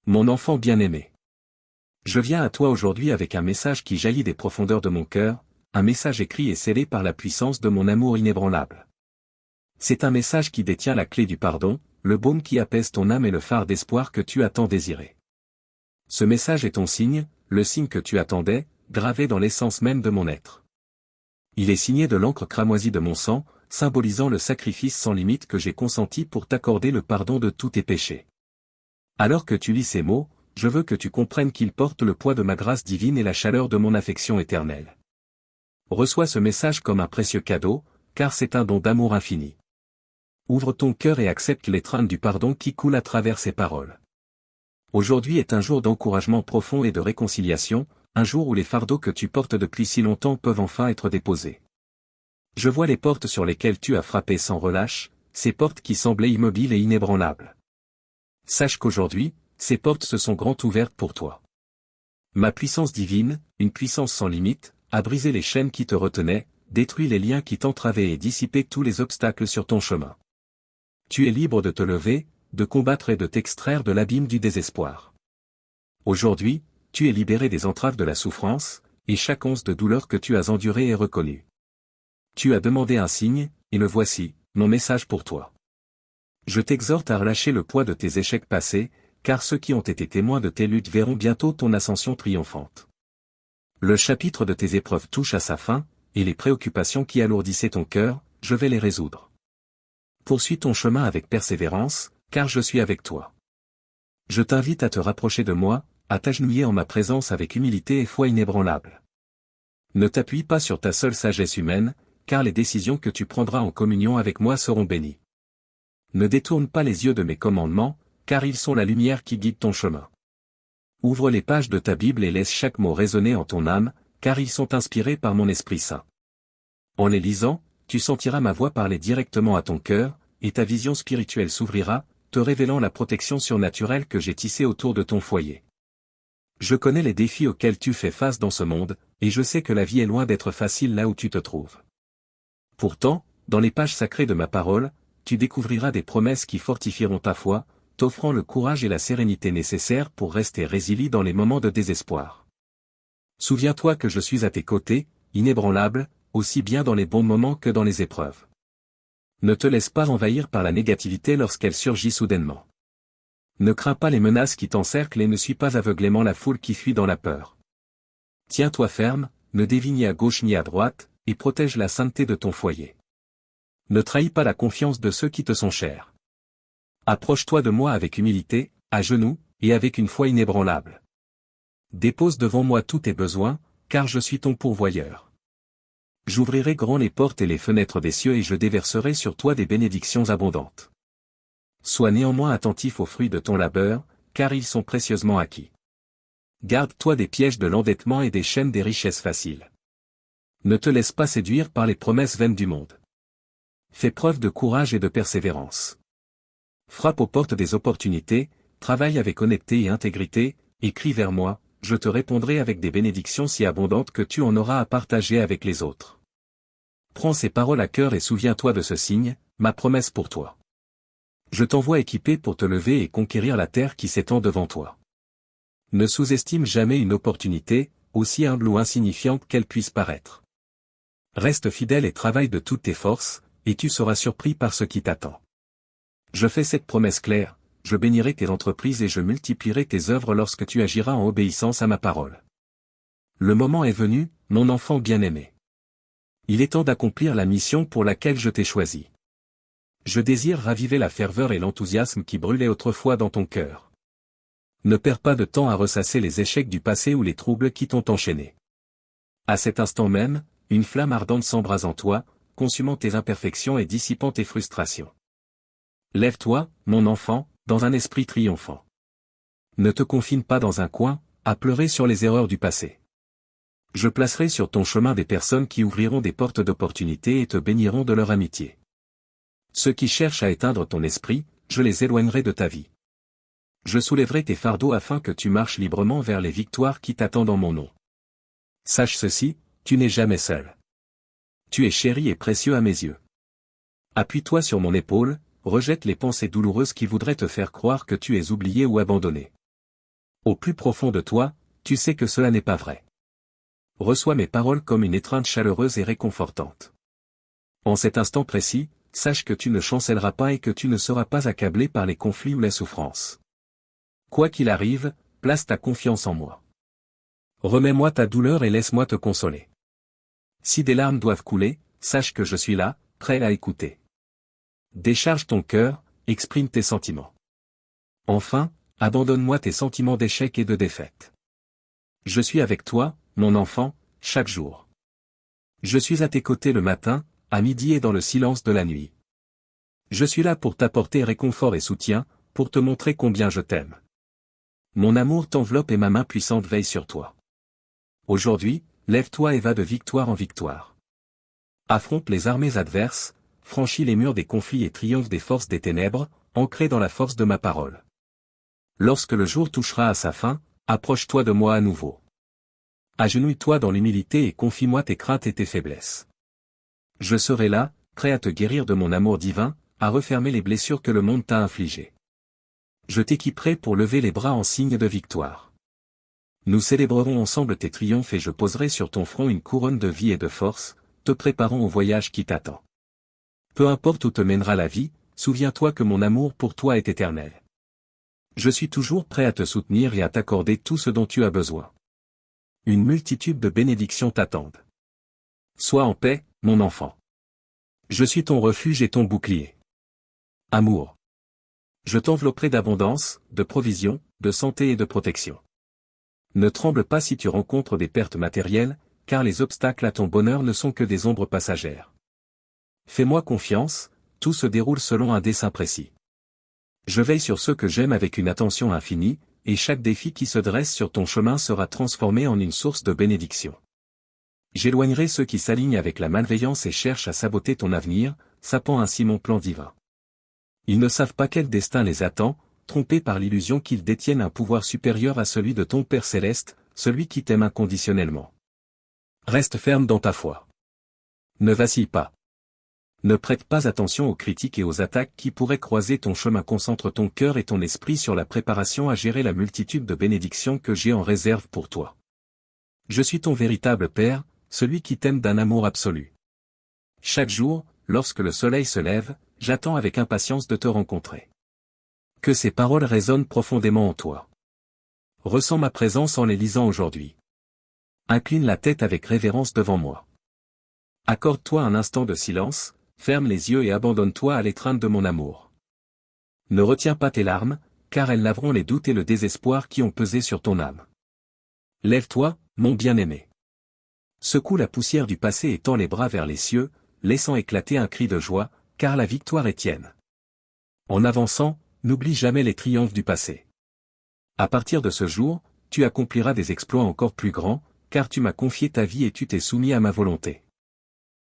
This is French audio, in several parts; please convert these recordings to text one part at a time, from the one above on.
Mon enfant bien-aimé. Je viens à toi aujourd'hui avec un message qui jaillit des profondeurs de mon cœur, un message écrit et scellé par la puissance de mon amour inébranlable. C'est un message qui détient la clé du pardon, le baume qui apaise ton âme et le phare d'espoir que tu as tant désiré. Ce message est ton signe, le signe que tu attendais, gravé dans l'essence même de mon être. Il est signé de l'encre cramoisie de mon sang, symbolisant le sacrifice sans limite que j'ai consenti pour t'accorder le pardon de tous tes péchés. Alors que tu lis ces mots, je veux que tu comprennes qu'ils portent le poids de ma grâce divine et la chaleur de mon affection éternelle. Reçois ce message comme un précieux cadeau, car c'est un don d'amour infini. Ouvre ton cœur et accepte l'étreinte du pardon qui coule à travers ces paroles. Aujourd'hui est un jour d'encouragement profond et de réconciliation, un jour où les fardeaux que tu portes depuis si longtemps peuvent enfin être déposés. Je vois les portes sur lesquelles tu as frappé sans relâche, ces portes qui semblaient immobiles et inébranlables. Sache qu'aujourd'hui, ces portes se sont grand ouvertes pour toi. Ma puissance divine, une puissance sans limite, a brisé les chaînes qui te retenaient, détruit les liens qui t'entravaient et dissipé tous les obstacles sur ton chemin. Tu es libre de te lever, de combattre et de t'extraire de l'abîme du désespoir. Aujourd'hui, tu es libéré des entraves de la souffrance, et chaque once de douleur que tu as endurée est reconnue. Tu as demandé un signe, et le voici, mon message pour toi. Je t'exhorte à relâcher le poids de tes échecs passés, car ceux qui ont été témoins de tes luttes verront bientôt ton ascension triomphante. Le chapitre de tes épreuves touche à sa fin, et les préoccupations qui alourdissaient ton cœur, je vais les résoudre. Poursuis ton chemin avec persévérance, car je suis avec toi. Je t'invite à te rapprocher de moi, à t'agenouiller en ma présence avec humilité et foi inébranlable. Ne t'appuie pas sur ta seule sagesse humaine, car les décisions que tu prendras en communion avec moi seront bénies. Ne détourne pas les yeux de mes commandements, car ils sont la lumière qui guide ton chemin. Ouvre les pages de ta Bible et laisse chaque mot résonner en ton âme, car ils sont inspirés par mon Esprit Saint. En les lisant, tu sentiras ma voix parler directement à ton cœur, et ta vision spirituelle s'ouvrira, te révélant la protection surnaturelle que j'ai tissée autour de ton foyer. Je connais les défis auxquels tu fais face dans ce monde, et je sais que la vie est loin d'être facile là où tu te trouves. Pourtant, dans les pages sacrées de ma parole, tu découvriras des promesses qui fortifieront ta foi, t'offrant le courage et la sérénité nécessaires pour rester résilient dans les moments de désespoir. Souviens-toi que je suis à tes côtés, inébranlable, aussi bien dans les bons moments que dans les épreuves. Ne te laisse pas envahir par la négativité lorsqu'elle surgit soudainement. Ne crains pas les menaces qui t'encerclent et ne suis pas aveuglément la foule qui fuit dans la peur. Tiens-toi ferme, ne dévie ni à gauche ni à droite, et protège la sainteté de ton foyer. Ne trahis pas la confiance de ceux qui te sont chers. Approche-toi de moi avec humilité, à genoux, et avec une foi inébranlable. Dépose devant moi tous tes besoins, car je suis ton pourvoyeur. J'ouvrirai grand les portes et les fenêtres des cieux et je déverserai sur toi des bénédictions abondantes. Sois néanmoins attentif aux fruits de ton labeur, car ils sont précieusement acquis. Garde-toi des pièges de l'endettement et des chaînes des richesses faciles. Ne te laisse pas séduire par les promesses vaines du monde. Fais preuve de courage et de persévérance. Frappe aux portes des opportunités, travaille avec honnêteté et intégrité, et crie vers moi, je te répondrai avec des bénédictions si abondantes que tu en auras à partager avec les autres. Prends ces paroles à cœur et souviens-toi de ce signe, ma promesse pour toi. Je t'envoie équipé pour te lever et conquérir la terre qui s'étend devant toi. Ne sous-estime jamais une opportunité, aussi humble ou insignifiante qu'elle puisse paraître. Reste fidèle et travaille de toutes tes forces, et tu seras surpris par ce qui t'attend. Je fais cette promesse claire, je bénirai tes entreprises et je multiplierai tes œuvres lorsque tu agiras en obéissance à ma parole. Le moment est venu, mon enfant bien-aimé. Il est temps d'accomplir la mission pour laquelle je t'ai choisi. Je désire raviver la ferveur et l'enthousiasme qui brûlaient autrefois dans ton cœur. Ne perds pas de temps à ressasser les échecs du passé ou les troubles qui t'ont enchaîné. À cet instant même, une flamme ardente s'embrase en toi, consumant tes imperfections et dissipant tes frustrations. Lève-toi, mon enfant, dans un esprit triomphant. Ne te confine pas dans un coin, à pleurer sur les erreurs du passé. Je placerai sur ton chemin des personnes qui ouvriront des portes d'opportunité et te béniront de leur amitié. Ceux qui cherchent à éteindre ton esprit, je les éloignerai de ta vie. Je soulèverai tes fardeaux afin que tu marches librement vers les victoires qui t'attendent en mon nom. Sache ceci, tu n'es jamais seul. Tu es chéri et précieux à mes yeux. Appuie-toi sur mon épaule, rejette les pensées douloureuses qui voudraient te faire croire que tu es oublié ou abandonné. Au plus profond de toi, tu sais que cela n'est pas vrai. Reçois mes paroles comme une étreinte chaleureuse et réconfortante. En cet instant précis, sache que tu ne chancelleras pas et que tu ne seras pas accablé par les conflits ou la souffrance. Quoi qu'il arrive, place ta confiance en moi. Remets-moi ta douleur et laisse-moi te consoler. Si des larmes doivent couler, sache que je suis là, prêt à écouter. Décharge ton cœur, exprime tes sentiments. Enfin, abandonne-moi tes sentiments d'échec et de défaite. Je suis avec toi, mon enfant, chaque jour. Je suis à tes côtés le matin, à midi et dans le silence de la nuit. Je suis là pour t'apporter réconfort et soutien, pour te montrer combien je t'aime. Mon amour t'enveloppe et ma main puissante veille sur toi. Aujourd'hui, lève-toi et va de victoire en victoire. Affronte les armées adverses, franchis les murs des conflits et triomphe des forces des ténèbres, ancré dans la force de ma parole. Lorsque le jour touchera à sa fin, approche-toi de moi à nouveau. Agenouille-toi dans l'humilité et confie-moi tes craintes et tes faiblesses. Je serai là, prêt à te guérir de mon amour divin, à refermer les blessures que le monde t'a infligées. Je t'équiperai pour lever les bras en signe de victoire. Nous célébrerons ensemble tes triomphes et je poserai sur ton front une couronne de vie et de force, te préparant au voyage qui t'attend. Peu importe où te mènera la vie, souviens-toi que mon amour pour toi est éternel. Je suis toujours prêt à te soutenir et à t'accorder tout ce dont tu as besoin. Une multitude de bénédictions t'attendent. Sois en paix, mon enfant. Je suis ton refuge et ton bouclier. Amour. Je t'envelopperai d'abondance, de provision, de santé et de protection. Ne tremble pas si tu rencontres des pertes matérielles, car les obstacles à ton bonheur ne sont que des ombres passagères. Fais-moi confiance, tout se déroule selon un dessein précis. Je veille sur ceux que j'aime avec une attention infinie, et chaque défi qui se dresse sur ton chemin sera transformé en une source de bénédiction. J'éloignerai ceux qui s'alignent avec la malveillance et cherchent à saboter ton avenir, sapant ainsi mon plan divin. Ils ne savent pas quel destin les attend, trompés par l'illusion qu'ils détiennent un pouvoir supérieur à celui de ton Père céleste, celui qui t'aime inconditionnellement. Reste ferme dans ta foi. Ne vacille pas. Ne prête pas attention aux critiques et aux attaques qui pourraient croiser ton chemin. Concentre ton cœur et ton esprit sur la préparation à gérer la multitude de bénédictions que j'ai en réserve pour toi. Je suis ton véritable Père, celui qui t'aime d'un amour absolu. Chaque jour, lorsque le soleil se lève, j'attends avec impatience de te rencontrer. Que ces paroles résonnent profondément en toi. Ressens ma présence en les lisant aujourd'hui. Incline la tête avec révérence devant moi. Accorde-toi un instant de silence, ferme les yeux et abandonne-toi à l'étreinte de mon amour. Ne retiens pas tes larmes, car elles laveront les doutes et le désespoir qui ont pesé sur ton âme. Lève-toi, mon bien-aimé. Secoue la poussière du passé et tends les bras vers les cieux, laissant éclater un cri de joie, car la victoire est tienne. En avançant, n'oublie jamais les triomphes du passé. À partir de ce jour, tu accompliras des exploits encore plus grands, car tu m'as confié ta vie et tu t'es soumis à ma volonté.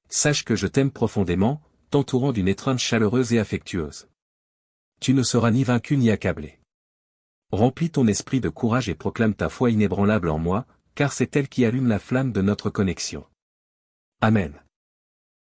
Sache que je t'aime profondément, t'entourant d'une étreinte chaleureuse et affectueuse. Tu ne seras ni vaincu ni accablé. Remplis ton esprit de courage et proclame ta foi inébranlable en moi, car c'est elle qui allume la flamme de notre connexion. Amen.